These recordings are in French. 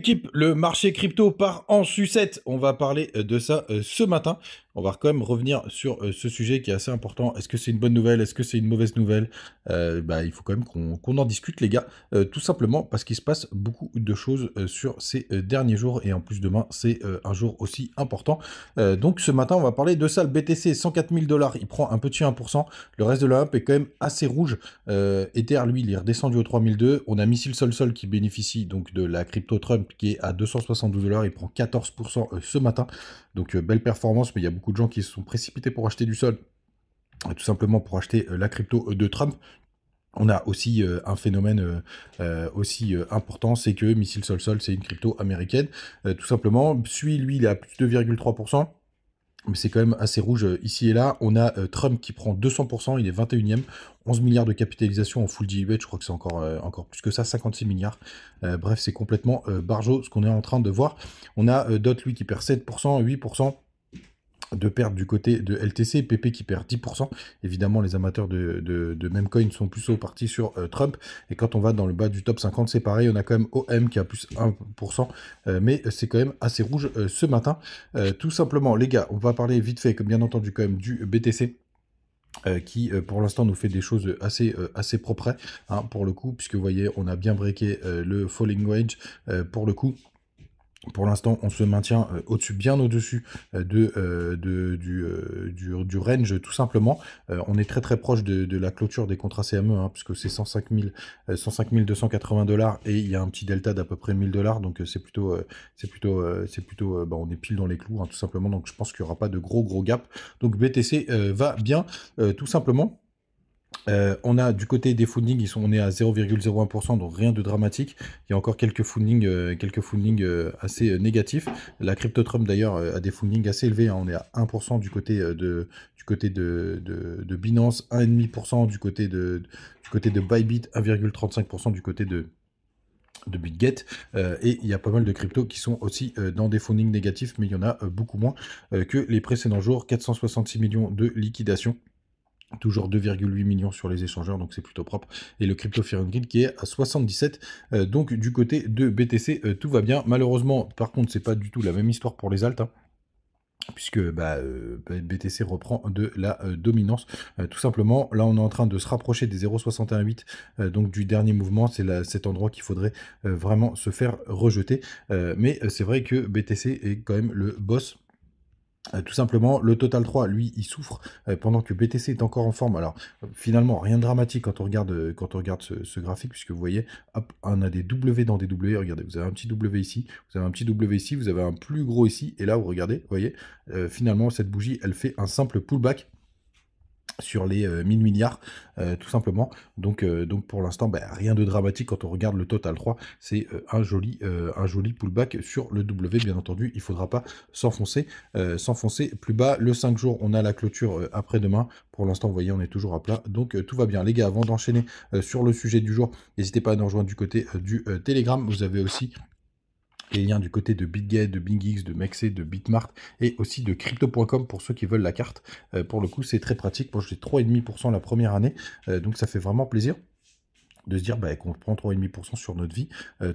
L'équipe, le marché crypto part en sucette. On va parler de ça ce matin. On va quand même revenir sur ce sujet qui est assez important. Est-ce que c'est une bonne nouvelle? Est-ce que c'est une mauvaise nouvelle? Il faut quand même qu'on en discute, les gars. Tout simplement parce qu'il se passe beaucoup de choses sur ces derniers jours. Et en plus, demain, c'est un jour aussi important. Donc ce matin, on va parler de ça. Le BTC, 104 000 $. Il prend un petit 1%. Le reste de la hump est quand même assez rouge. Ether, lui, il est redescendu aux 3002. On a Missile Sol qui bénéficie donc de la crypto Trump qui est à 272 $. Il prend 14% ce matin. Donc belle performance, mais il y a beaucoup de gens qui se sont précipités pour acheter du sol. Tout simplement pour acheter la crypto de Trump. On a aussi un phénomène aussi important, c'est que Missile Sol, c'est une crypto américaine. Tout simplement, lui, il est à plus de 2,3%. Mais c'est quand même assez rouge ici et là. On a Trump qui prend 200%, il est 21e, 11 milliards de capitalisation en full DIBet, je crois que c'est encore plus que ça, 56 milliards. Bref, c'est complètement barjo ce qu'on est en train de voir. On a Dot, lui, qui perd 7%, 8% de perte du côté de LTC, PP qui perd 10%. Évidemment, les amateurs de Memecoin sont plus au parti sur Trump. Et quand on va dans le bas du top 50, c'est pareil, on a quand même OM qui a plus 1%. Mais c'est quand même assez rouge ce matin. Tout simplement, les gars, on va parler vite fait, comme bien entendu, quand même du BTC. Qui pour l'instant nous fait des choses assez propres, hein, pour le coup, puisque vous voyez, on a bien breaké le falling wedge pour le coup. Pour l'instant, on se maintient bien au-dessus du range, tout simplement. On est très proche de la clôture des contrats CME, hein, puisque c'est 105 280 $, et il y a un petit delta d'à peu près 1000 $. Donc c'est plutôt, on est pile dans les clous, hein, tout simplement. Donc je pense qu'il n'y aura pas de gros gap. Donc BTC va bien, tout simplement. On a du côté des fundings, on est à 0,01%, donc rien de dramatique. Il y a encore quelques fundings assez négatifs. La crypto Trump d'ailleurs a des fundings assez élevés, hein. On est à 1% du côté de Binance, 1,5% du côté de Bybit, 1,35% du côté de BitGet, et il y a pas mal de cryptos qui sont aussi dans des fundings négatifs, mais il y en a beaucoup moins que les précédents jours. 466 millions de liquidation. Toujours 2,8 millions sur les échangeurs, donc c'est plutôt propre. Et le Crypto Fear and Greed qui est à 77. Donc du côté de BTC, tout va bien. Malheureusement, par contre, c'est pas du tout la même histoire pour les alts, hein, puisque BTC reprend de la dominance. Tout simplement, là on est en train de se rapprocher des 0,618, donc du dernier mouvement. C'est cet endroit qu'il faudrait vraiment se faire rejeter. Mais c'est vrai que BTC est quand même le boss. Tout simplement, le Total 3, lui, il souffre pendant que BTC est encore en forme. Alors, finalement, rien de dramatique quand on regarde ce graphique, puisque vous voyez, hop, on a des W dans des W. Regardez, vous avez un petit W ici, vous avez un petit W ici, vous avez un plus gros ici, et là, vous regardez, vous voyez, finalement, cette bougie, elle fait un simple pullback sur les 1000 milliards, tout simplement. Donc pour l'instant, rien de dramatique quand on regarde le Total 3. C'est un joli pullback sur le W, bien entendu. Il ne faudra pas s'enfoncer plus bas. Le 5 jours, on a la clôture après-demain. Pour l'instant, vous voyez, on est toujours à plat. Donc tout va bien. Les gars, avant d'enchaîner sur le sujet du jour, n'hésitez pas à nous rejoindre du côté du Telegram. Vous avez aussi les liens du côté de BitGet, de BingX, de Mexe, de Bitmart et aussi de Crypto.com pour ceux qui veulent la carte. Pour le coup, c'est très pratique. Moi, j'ai 3,5% la première année, donc ça fait vraiment plaisir de se dire qu'on prend 3,5% sur notre vie,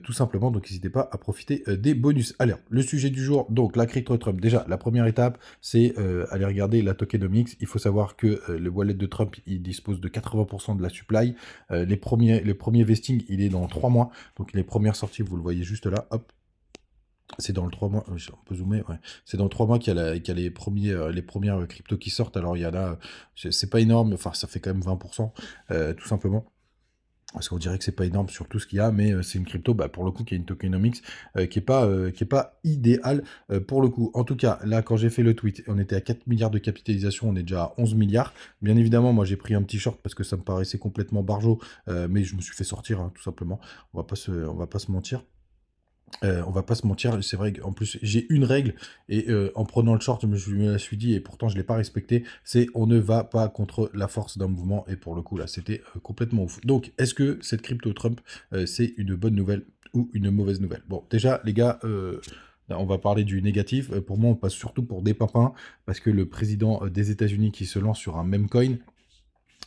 tout simplement. Donc n'hésitez pas à profiter des bonus. Alors, le sujet du jour, donc la crypto Trump. Déjà, la première étape, c'est aller regarder la tokenomics. Il faut savoir que le wallet de Trump, il dispose de 80% de la supply. Les premiers vesting, il est dans 3 mois. Donc les premières sorties, vous le voyez juste là, hop. C'est dans le 3 mois, on peut zoomer, ouais. C'est dans le 3 mois qu'il y a les premières cryptos qui sortent. Alors il y en a, c'est pas énorme, enfin ça fait quand même 20%, tout simplement. Parce qu'on dirait que c'est pas énorme sur tout ce qu'il y a, mais c'est une crypto, pour le coup, qui a une tokenomics qui est pas idéale pour le coup. En tout cas, là, quand j'ai fait le tweet, on était à 4 milliards de capitalisation, on est déjà à 11 milliards. Bien évidemment, moi, j'ai pris un petit short parce que ça me paraissait complètement barjo, mais je me suis fait sortir, hein, tout simplement. On va pas se mentir. On va pas se mentir, c'est vrai qu'en plus j'ai une règle, et en prenant le short je me la suis dit, et pourtant je l'ai pas respecté, c'est on ne va pas contre la force d'un mouvement, et pour le coup là c'était complètement ouf. Donc est-ce que cette crypto Trump c'est une bonne nouvelle ou une mauvaise nouvelle? Bon, déjà les gars, là, on va parler du négatif. Pour moi on passe surtout pour des papins, parce que le président des États-Unis qui se lance sur un meme coin,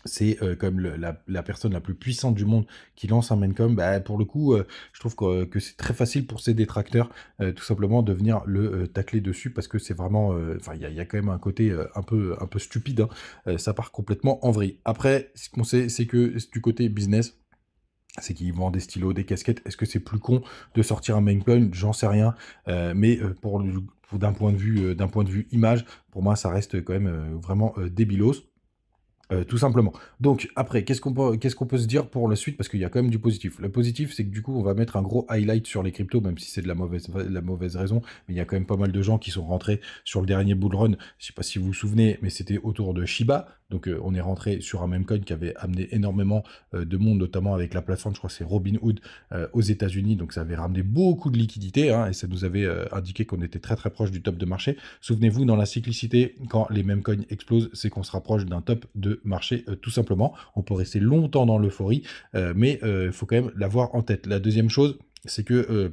c'est quand même la personne la plus puissante du monde qui lance un maincom, bah, pour le coup, je trouve que c'est très facile pour ses détracteurs, tout simplement de venir le tacler dessus parce que c'est vraiment, enfin, il y a quand même un côté un peu stupide, hein. Ça part complètement en vrille. Après, ce qu'on sait, c'est que du côté business, c'est qu'ils vendent des stylos, des casquettes. Est-ce que c'est plus con de sortir un main coin? J'en sais rien. Mais d'un point de vue image, pour moi, ça reste quand même vraiment débilos. Tout simplement. Donc après, qu'est-ce qu'on peut se dire pour la suite? Parce qu'il y a quand même du positif. Le positif, c'est que du coup, on va mettre un gros highlight sur les cryptos, même si c'est de la mauvaise raison, mais il y a quand même pas mal de gens qui sont rentrés sur le dernier bull run. Je sais pas si vous vous souvenez, mais c'était autour de Shiba. Donc on est rentré sur un meme coin qui avait amené énormément de monde, notamment avec la plateforme, je crois que c'est Robinhood aux États-Unis. Donc ça avait ramené beaucoup de liquidités, hein, et ça nous avait indiqué qu'on était très très proche du top de marché. Souvenez-vous, dans la cyclicité, quand les meme coins explosent, c'est qu'on se rapproche d'un top de marché, tout simplement. On peut rester longtemps dans l'euphorie, mais il faut quand même l'avoir en tête. La deuxième chose, c'est que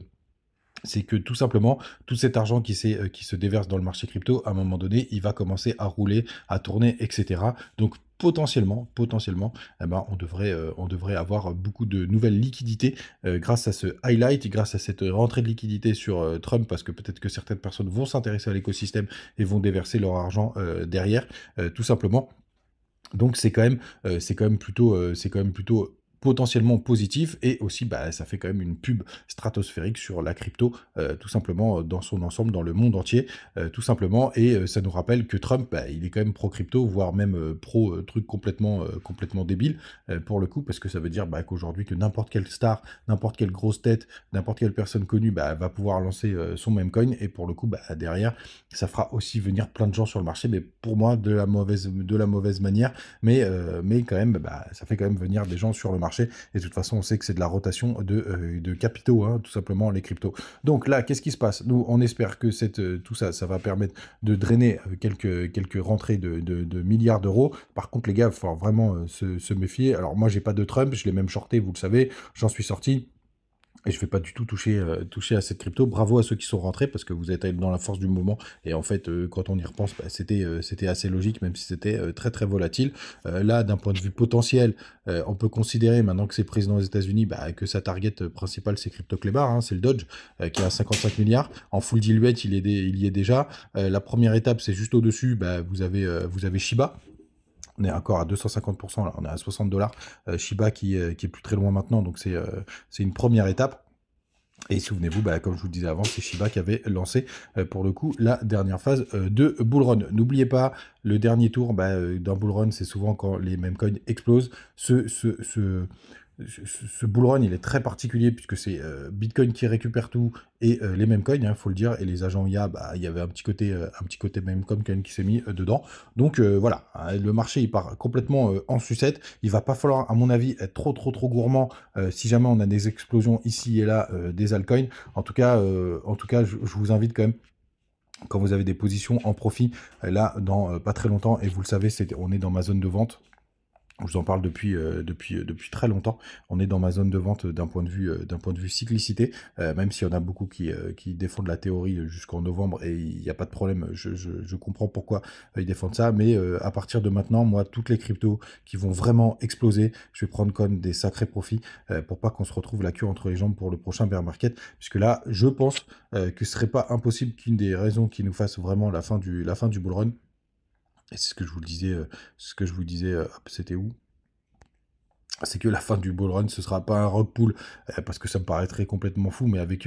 tout simplement, tout cet argent qui se déverse dans le marché crypto, à un moment donné, il va commencer à rouler, à tourner, etc. Donc potentiellement, eh ben, on devrait avoir beaucoup de nouvelles liquidités grâce à ce highlight, grâce à cette rentrée de liquidité sur Trump, parce que peut-être que certaines personnes vont s'intéresser à l'écosystème et vont déverser leur argent derrière, tout simplement. Donc c'est quand même plutôt potentiellement positif et aussi, bah, ça fait quand même une pub stratosphérique sur la crypto, tout simplement, dans son ensemble, dans le monde entier, tout simplement et ça nous rappelle que Trump, bah, il est quand même pro crypto, voire même, pro, truc complètement débile, pour le coup, parce que ça veut dire, bah, qu'aujourd'hui que n'importe quelle star, n'importe quelle grosse tête, n'importe quelle personne connue, bah, va pouvoir lancer, son meme coin et pour le coup, bah, derrière, ça fera aussi venir plein de gens sur le marché, mais pour moi de la mauvaise manière, mais quand même, bah, ça fait quand même venir des gens sur le marché. Et de toute façon, on sait que c'est de la rotation de capitaux, hein, tout simplement, les cryptos. Donc là, qu'est-ce qui se passe? Nous, on espère que tout ça, ça va permettre de drainer quelques rentrées de milliards d'euros. Par contre, les gars, il faut vraiment se méfier. Alors moi, j'ai pas de Trump, je l'ai même shorté, vous le savez, j'en suis sorti. Et je ne vais pas du tout toucher à cette crypto. Bravo à ceux qui sont rentrés parce que vous êtes allés dans la force du moment. Et en fait, quand on y repense, bah, c'était assez logique, même si c'était très très volatile. Là, d'un point de vue potentiel, on peut considérer maintenant que c'est président aux États-Unis, bah, que sa target principale c'est Crypto Klebar, hein, c'est le Dodge, qui a 55 milliards. En full diluette, il y est déjà. La première étape, c'est juste au-dessus, bah, vous avez Shiba. On est encore à 250%, là, on est à 60 dollars. Shiba qui est plus très loin maintenant, donc c'est une première étape. Et souvenez-vous, bah, comme je vous le disais avant, c'est Shiba qui avait lancé pour le coup la dernière phase de bull run. N'oubliez pas, le dernier tour bah, d'un bull run, c'est souvent quand les meme coins explosent. Ce bull run, il est très particulier puisque c'est Bitcoin qui récupère tout et les meme coins, il faut le dire, et les agents IA, bah, il y avait un petit côté meme coin qui s'est mis dedans. Donc voilà, hein, le marché il part complètement en sucette. Il va pas falloir, à mon avis, être trop gourmand si jamais on a des explosions ici et là des altcoins. En tout cas, je vous invite quand même, quand vous avez des positions en profit, là, dans pas très longtemps, et vous le savez, on est dans ma zone de vente. Je vous en parle depuis très longtemps. On est dans ma zone de vente d'un point de vue cyclicité, même s'il y en a beaucoup qui défendent la théorie jusqu'en novembre et il n'y a pas de problème. Je comprends pourquoi ils défendent ça, mais à partir de maintenant, moi, toutes les cryptos qui vont vraiment exploser, je vais prendre comme des sacrés profits pour pas qu'on se retrouve la queue entre les jambes pour le prochain bear market, puisque là, je pense que ce serait pas impossible qu'une des raisons qui nous fasse vraiment la fin du bull run, et c'est ce que je vous disais, hop, c'était où? C'est que la fin du bull run, ce sera pas un rug pull, parce que ça me paraîtrait complètement fou, mais avec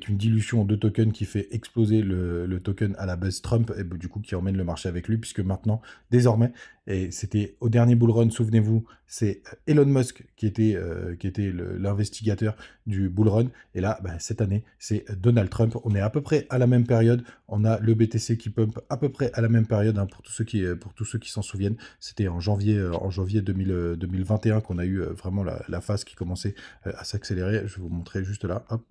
une dilution de tokens qui fait exploser le token à la base Trump, et du coup qui emmène le marché avec lui, puisque maintenant, désormais, et c'était au dernier bull run, souvenez-vous, c'est Elon Musk qui était l'investigateur du bull run, et là, bah, cette année, c'est Donald Trump. On est à peu près à la même période, on a le BTC qui pump à peu près à la même période, hein, pour tous ceux qui s'en souviennent. C'était en janvier 2021 qu'on a eu vraiment la phase qui commençait à s'accélérer. Je vais vous montrer juste là. Hop.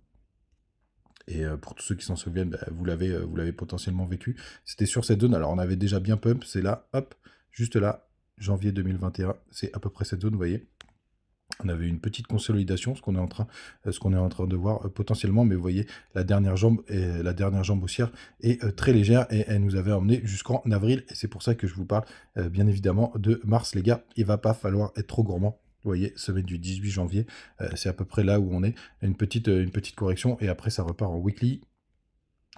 Et pour tous ceux qui s'en souviennent, bah, vous l'avez potentiellement vécu. C'était sur cette zone. Alors on avait déjà bien pump. C'est là, hop, juste là, janvier 2021. C'est à peu près cette zone, vous voyez. On avait une petite consolidation, ce qu'on est en train de voir potentiellement, mais vous voyez, la dernière jambe haussière est très légère et elle nous avait emmené jusqu'en avril. Et c'est pour ça que je vous parle bien évidemment de mars, les gars. Il va pas falloir être trop gourmand. Vous voyez, sommet du 18 janvier, c'est à peu près là où on est. Une petite correction et après ça repart en weekly.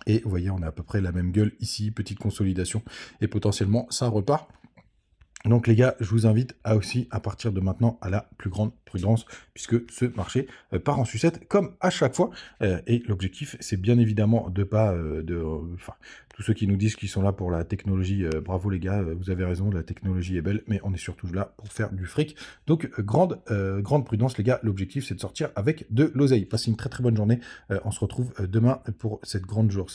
Et vous voyez, on a à peu près la même gueule ici, petite consolidation et potentiellement ça repart. Donc les gars, je vous invite à aussi, à partir de maintenant, à la plus grande prudence, puisque ce marché part en sucette comme à chaque fois. Et l'objectif, c'est bien évidemment de pas... enfin, tous ceux qui nous disent qu'ils sont là pour la technologie, bravo les gars, vous avez raison, la technologie est belle, mais on est surtout là pour faire du fric. Donc grande prudence les gars, l'objectif c'est de sortir avec de l'oseille. Passez une très très bonne journée, on se retrouve demain pour ce grand jour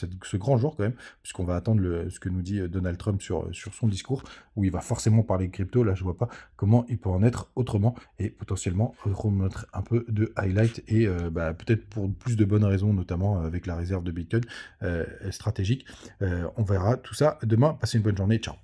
quand même, puisqu'on va attendre ce que nous dit Donald Trump sur son discours, où il va forcément parler crypto. Là, je vois pas comment il peut en être autrement, et potentiellement remettre un peu de highlight, et peut-être pour plus de bonnes raisons, notamment avec la réserve de Bitcoin stratégique. On verra tout ça demain. Passez une bonne journée. Ciao.